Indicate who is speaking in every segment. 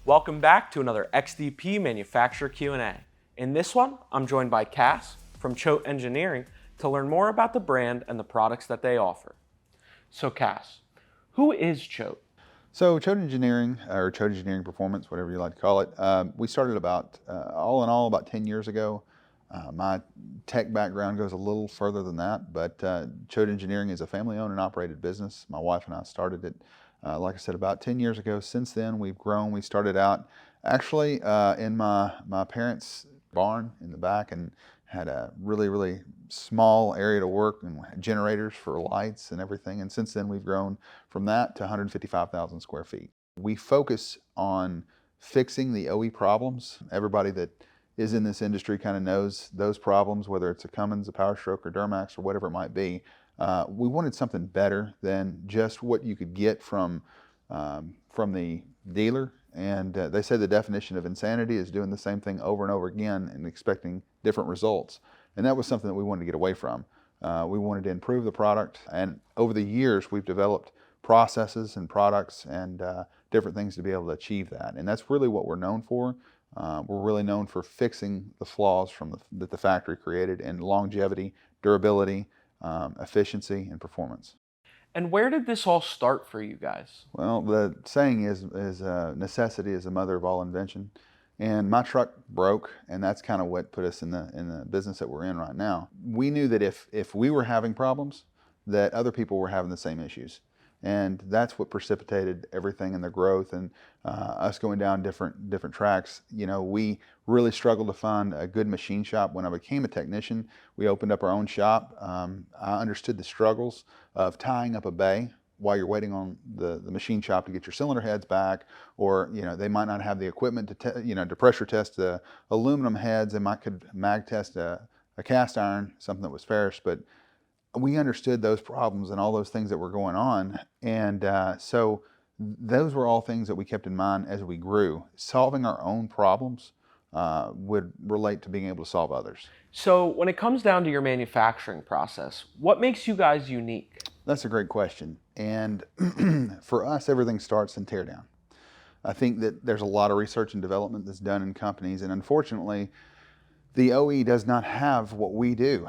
Speaker 1: Welcome back to another XDP Manufacturer Q&A. In this one, I'm joined by Cass from Choate Engineering to learn more about the brand and the products that they offer. So Cass, who is Choate?
Speaker 2: So Choate Engineering, or Choate Engineering Performance, whatever you like to call it, we started about, all in all, about 10 years ago. My tech background goes a little further than that, but Choate Engineering is a family-owned and operated business. My wife and I started it, like I said, about 10 years ago. Since then, we've grown. We started out actually in my parents' barn in the back and had a really small area to work and generators for lights and everything. And since then, we've grown from that to 155,000 square feet. We focus on fixing the OE problems. Everybody that is in this industry kind of knows those problems, whether it's a Cummins, a PowerStroke, or Duramax, or whatever it might be. We wanted something better than just what you could get from the dealer. And they say the definition of insanity is doing the same thing over and over again and expecting different results. And that was something that we wanted to get away from. We wanted to improve the product. And over the years, we've developed processes and products and different things to be able to achieve that. And that's really what we're known for. We're really known for fixing the flaws that the factory created in longevity, durability, efficiency, and performance.
Speaker 1: And where did this all start for you guys?
Speaker 2: Well, the saying is necessity is the mother of all invention. And my truck broke, and that's kind of what put us in the business that we're in right now. We knew that if we were having problems, that other people were having the same issues. And that's what precipitated everything in the growth and us going down different tracks. You know, we really struggled to find a good machine shop. When I became a technician, we opened up our own shop. I understood the struggles of tying up a bay while you're waiting on the machine shop to get your cylinder heads back, or they might not have the equipment to pressure test the aluminum heads. They could mag test a cast iron, something that was ferrous, but we understood those problems and all those things that were going on. And so those were all things that we kept in mind as we grew. Solving our own problems would relate to being able to solve others.
Speaker 1: So when it comes down to your manufacturing process, what makes you guys unique?
Speaker 2: That's a great question. And for us, everything starts in teardown. I think that there's a lot of research and development that's done in companies, and unfortunately, the OE does not have what we do.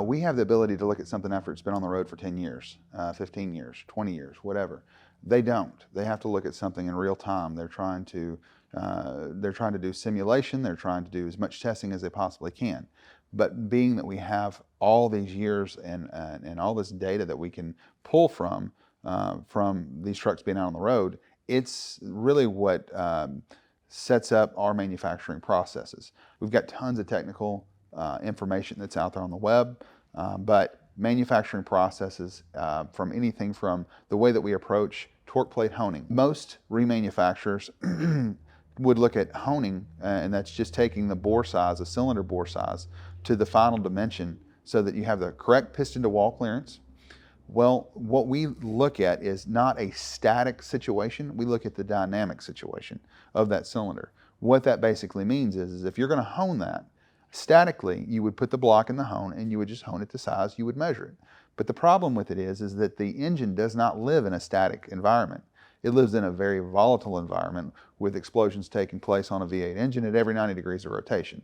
Speaker 2: We have the ability to look at something after it's been on the road for 10 years, 15 years, 20 years, whatever. They don't. They have to look at something in real time. They're trying to do simulation. They're trying to do as much testing as they possibly can. But being that we have all these years and all this data that we can pull from these trucks being out on the road, it's really what sets up our manufacturing processes. We've got tons of technical information that's out there on the web, but manufacturing processes from anything from the way that we approach torque plate honing. Most remanufacturers would look at honing, and that's just taking the bore size, the cylinder bore size, to the final dimension so that you have the correct piston to wall clearance. Well, what we look at is not a static situation. We look at the dynamic situation of that cylinder. What that basically means is if you're going to hone that, statically, you would put the block in the hone and you would just hone it to size, you would measure it. But the problem with it is that the engine does not live in a static environment. It lives in a very volatile environment with explosions taking place on a V8 engine at every 90 degrees of rotation.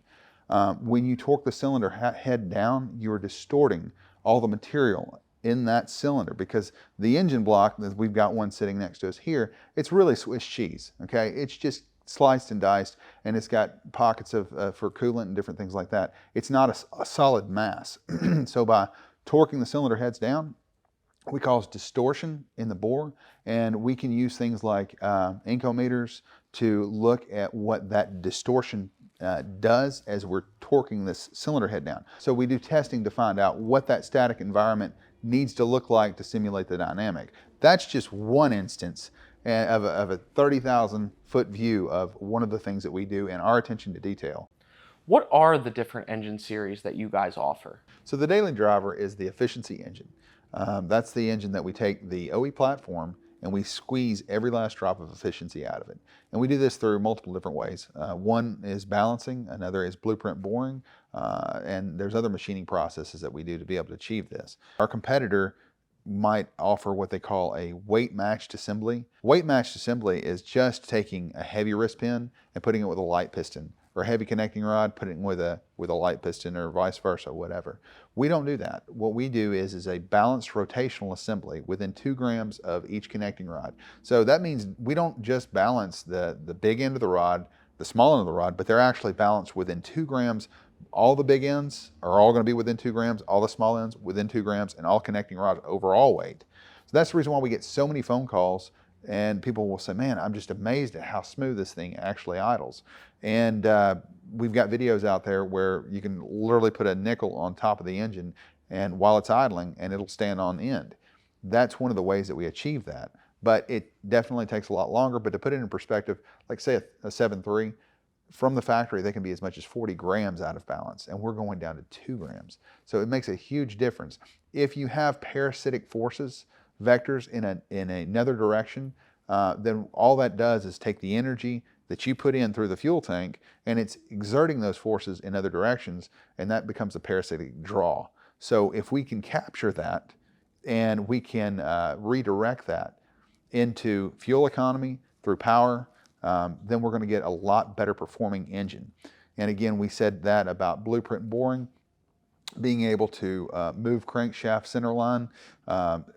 Speaker 2: When you torque the cylinder head down, you are distorting all the material in that cylinder, because the engine block, we've got one sitting next to us here, it's really Swiss cheese, okay? It's just sliced and diced, and it's got pockets for coolant and different things like that. It's not a solid mass. So by torquing the cylinder heads down, we cause distortion in the bore, and we can use things like incometers to look at what that distortion does as we're torquing this cylinder head down. So we do testing to find out what that static environment needs to look like to simulate the dynamic. That's just one instance of a 30,000 foot view of one of the things that we do and our attention to detail.
Speaker 1: What are the different engine series that you guys offer?
Speaker 2: So the daily driver is the efficiency engine. That's the engine that we take the OE platform and we squeeze every last drop of efficiency out of it. And we do this through multiple different ways. One is balancing, another is blueprint boring, and there's other machining processes that we do to be able to achieve this. Our competitor might offer what they call a weight matched assembly. Weight matched assembly is just taking a heavy wrist pin and putting it with a light piston, or a heavy connecting rod, putting it with a light piston, or vice versa, whatever. We don't do that. What we do is a balanced rotational assembly within 2 grams of each connecting rod. So that means we don't just balance the big end of the rod, the small end of the rod, but they're actually balanced within 2 grams. All the big ends are all going to be within 2 grams, all the small ends within 2 grams, and all connecting rods overall weight. So that's the reason why we get so many phone calls, and people will say, man, I'm just amazed at how smooth this thing actually idles. And we've got videos out there where you can literally put a nickel on top of the engine and while it's idling, and it'll stand on end. That's one of the ways that we achieve that. But it definitely takes a lot longer. But to put it in perspective, like say a 7.3, from the factory, they can be as much as 40 grams out of balance, and we're going down to 2 grams. So it makes a huge difference. If you have parasitic forces, vectors in another direction, then all that does is take the energy that you put in through the fuel tank, and it's exerting those forces in other directions, and that becomes a parasitic draw. So if we can capture that, and we can redirect that into fuel economy through power, then we're going to get a lot better performing engine. And again, we said that about blueprint boring, being able to move crankshaft centerline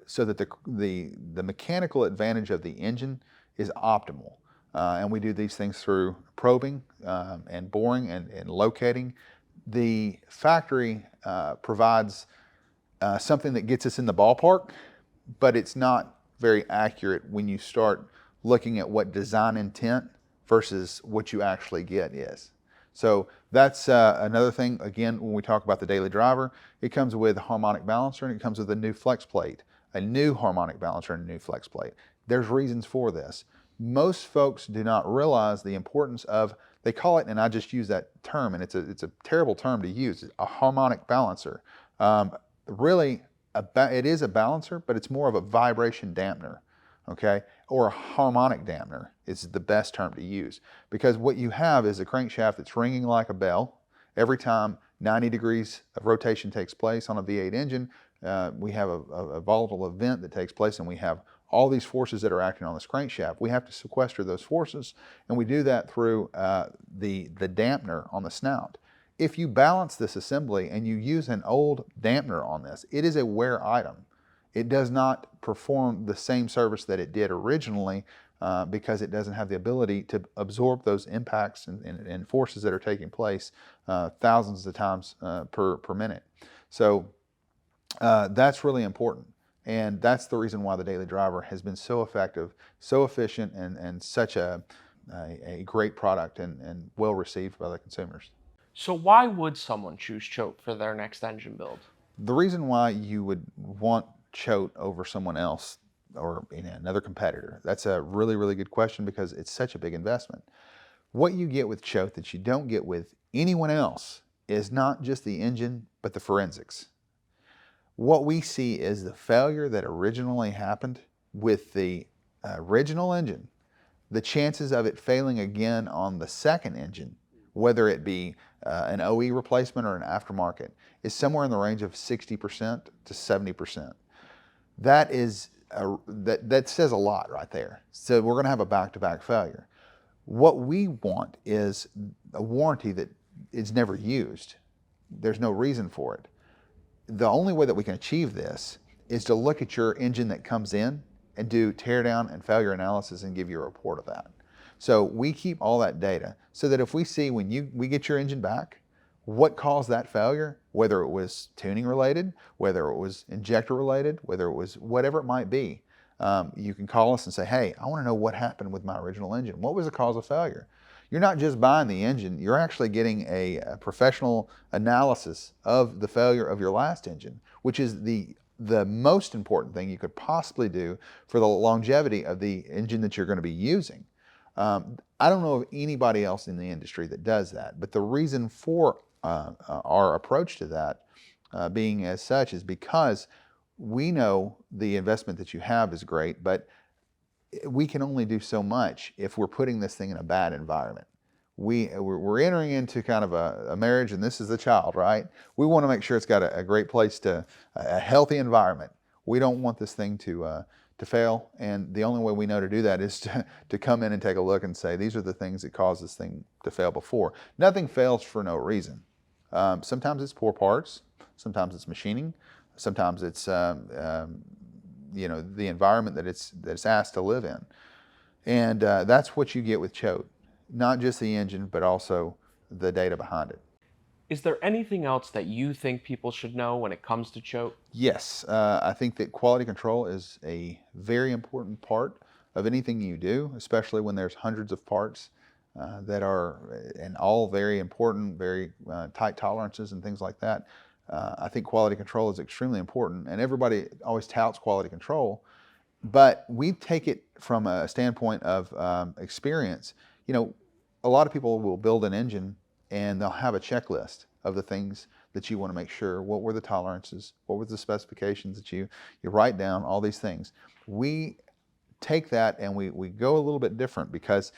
Speaker 2: so that the mechanical advantage of the engine is optimal. And we do these things through probing and boring and locating. The factory provides something that gets us in the ballpark, but it's not very accurate when you start looking at what design intent versus what you actually get is. So that's another thing. Again, when we talk about the daily driver, it comes with a harmonic balancer, and it comes with a new flex plate, a new harmonic balancer and a new flex plate. There's reasons for this. Most folks do not realize the importance of, they call it, and I just use that term, and it's a terrible term to use, a harmonic balancer. Really, it is a balancer, but it's more of a vibration dampener. Okay, or a harmonic dampener is the best term to use, because what you have is a crankshaft that's ringing like a bell every time 90 degrees of rotation takes place on a V8 engine. We have a volatile event that takes place, and we have all these forces that are acting on this crankshaft. We have to sequester those forces, and we do that through the dampener on the snout. If you balance this assembly and you use an old dampener on this, it is a wear item. It does not perform the same service that it did originally because it doesn't have the ability to absorb those impacts and forces that are taking place thousands of times per minute. So that's really important. And that's the reason why the daily driver has been so effective, so efficient, and such a great product and well received by the consumers.
Speaker 1: So why would someone choose Choate for their next engine build?
Speaker 2: The reason why you would want Choate over someone else or another competitor, that's a really, really good question, because it's such a big investment. What you get with Choate that you don't get with anyone else is not just the engine, but the forensics. What we see is the failure that originally happened with the original engine. The chances of it failing again on the second engine, whether it be an OE replacement or an aftermarket, is somewhere in the range of 60% to 70%. That says a lot right there. So we're going to have a back-to-back failure. What we want is a warranty that is never used. There's no reason for it. The only way that we can achieve this is to look at your engine that comes in and do teardown and failure analysis and give you a report of that. So we keep all that data so that if we see when we get your engine back, what caused that failure, whether it was tuning related, whether it was injector related, whether it was whatever it might be, you can call us and say, hey, I want to know what happened with my original engine. What was the cause of failure? You're not just buying the engine, you're actually getting a professional analysis of the failure of your last engine, which is the most important thing you could possibly do for the longevity of the engine that you're going to be using. I don't know of anybody else in the industry that does that, but the reason for our approach to that being as such is because we know the investment that you have is great, but we can only do so much if we're putting this thing in a bad environment. We're entering into kind of a marriage, and this is the child, right? We want to make sure it's got a great place a healthy environment. We don't want this thing to fail, and the only way we know to do that is to come in and take a look and say, these are the things that caused this thing to fail before. Nothing fails for no reason. Sometimes it's poor parts, sometimes it's machining, sometimes it's you know, the environment that it's asked to live in. And that's what you get with Choate. Not just the engine, but also the data behind it.
Speaker 1: Is there anything else that you think people should know when it comes to Choate?
Speaker 2: Yes, I think that quality control is a very important part of anything you do, especially when there's hundreds of parts that are, and all very important, very tight tolerances and things like that. I think quality control is extremely important, and everybody always touts quality control, but we take it from a standpoint of experience. You know, a lot of people will build an engine and they'll have a checklist of the things that you want to make sure. What were the tolerances? What were the specifications that you write down? All these things. We take that and we go a little bit different, because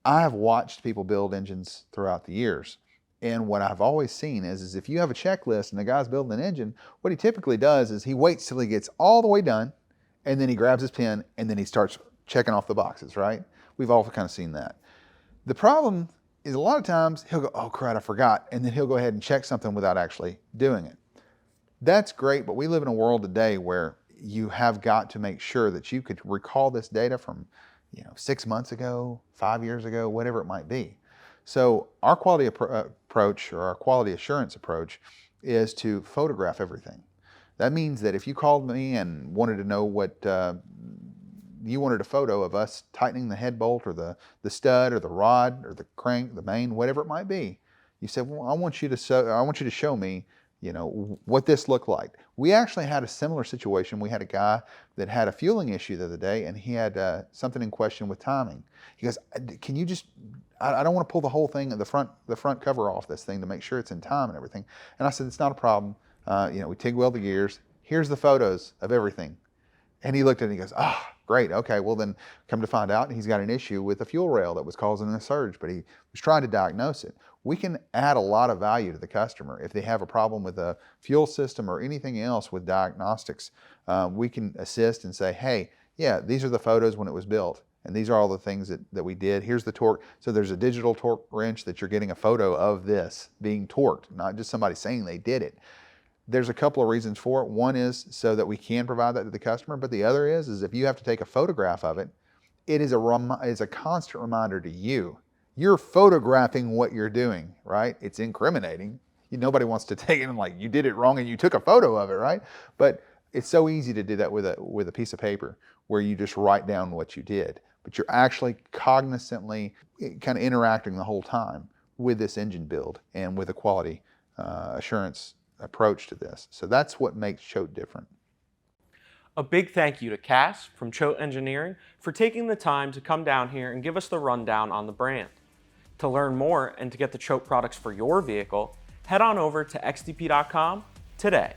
Speaker 2: I have watched people build engines throughout the years. And what I've always seen is if you have a checklist and the guy's building an engine, what he typically does is he waits till he gets all the way done, and then he grabs his pen and then he starts checking off the boxes, right? We've all kind of seen that. The problem is a lot of times he'll go, oh crap, I forgot, and then he'll go ahead and check something without actually doing it. That's great, but we live in a world today where you have got to make sure that you could recall this data from 6 months ago, 5 years ago, whatever it might be. So our quality approach, or our quality assurance approach, is to photograph everything. That means that if you called me and wanted to know what you wanted a photo of us tightening the head bolt or the stud or the rod or the crank, the main, whatever it might be, you said, well, I want you to show me, what this looked like. We actually had a similar situation. We had a guy that had a fueling issue the other day, and he had something in question with timing. He goes, can you just, I don't want to pull the whole thing, the front cover off this thing to make sure it's in time and everything. And I said, it's not a problem. We TIG weld the gears. Here's the photos of everything. And he looked at it and he goes, great. Okay, well then come to find out he's got an issue with a fuel rail that was causing a surge, but he was trying to diagnose it. We can add a lot of value to the customer. If they have a problem with a fuel system or anything else with diagnostics, we can assist and say, hey, yeah, these are the photos when it was built, and these are all the things that we did. Here's the torque. So there's a digital torque wrench that you're getting a photo of this being torqued, not just somebody saying they did it. There's a couple of reasons for it. One is so that we can provide that to the customer, but the other is if you have to take a photograph of it, it is a constant reminder to you. You're photographing what you're doing, right? It's incriminating. Nobody wants to take it and like, you did it wrong and you took a photo of it, right? But it's so easy to do that with a piece of paper where you just write down what you did, but you're actually cognizantly kind of interacting the whole time with this engine build and with a quality assurance approach to this. So that's what makes Choate different.
Speaker 1: A big thank you to Cass from Choate Engineering for taking the time to come down here and give us the rundown on the brand. To learn more and to get the Choate products for your vehicle, head on over to xdp.com today.